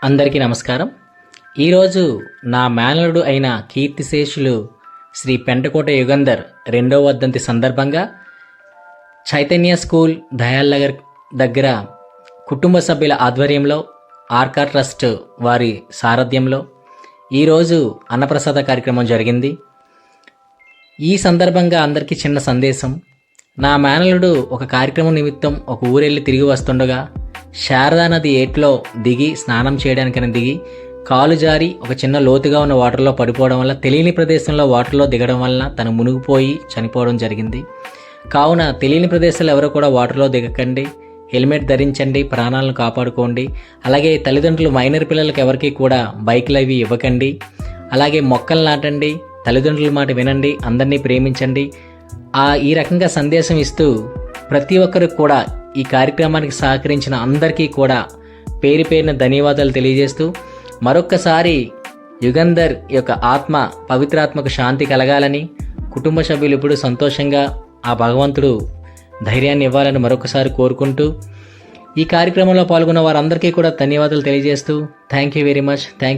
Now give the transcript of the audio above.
అందరికీ నమస్కారం. ఈరోజు నా మేనలుడు అయిన కీర్తిశేషులు శ్రీ పెంటకోట యుగంధర్ 2వ వర్ధంతి సందర్భంగా చైతన్య స్కూల్ దయాల్ నగర్ దగ్గర కుటుంబ సభ్యుల ఆధ్వర్యంలో ఆర్కా ట్రస్ట్ వారి సారథ్యంలో ఈరోజు అన్నప్రసాద కార్యక్రమం జరిగింది. ఈ సందర్భంగా అందరికీ చిన్న సందేశం. నా మేనలుడు ఒక కార్యక్రమం నిమిత్తం ఒక ఊరెళ్ళి తిరిగి వస్తుండగా శారదా నది ఏట్లో దిగి స్నానం చేయడానికని దిగి కాలు జారి ఒక చిన్న లోతుగా ఉన్న వాటర్లో పడిపోవడం వల్ల తెలియని ప్రదేశంలో వాటర్లో దిగడం వలన తను మునిగిపోయి చనిపోవడం జరిగింది. కావున తెలియని ప్రదేశాలు ఎవరు కూడా వాటర్లో దిగకండి, హెల్మెట్ ధరించండి, ప్రాణాలను కాపాడుకోండి. అలాగే తల్లిదండ్రులు మైనర్ పిల్లలకి ఎవరికి కూడా బైక్లు అవి ఇవ్వకండి. అలాగే మొక్కలు నాటండి, తల్లిదండ్రుల మాట వినండి, అందరినీ ప్రేమించండి. ఈ రకంగా సందేశం ఇస్తూ ప్రతి ఒక్కరికి కూడా ఈ కార్యక్రమానికి సహకరించిన అందరికీ కూడా పేరు పేరున ధన్యవాదాలు తెలియజేస్తూ మరొక్కసారి యుగంధర్ యొక్క ఆత్మ పవిత్రాత్మకు శాంతి కలగాలని, కుటుంబ సభ్యులు ఇప్పుడు సంతోషంగా ఆ భగవంతుడు ధైర్యాన్ని ఇవ్వాలని మరొకసారి కోరుకుంటూ ఈ కార్యక్రమంలో పాల్గొన్న వారందరికీ కూడా ధన్యవాదాలు తెలియజేస్తూ thank you very much. Thank you.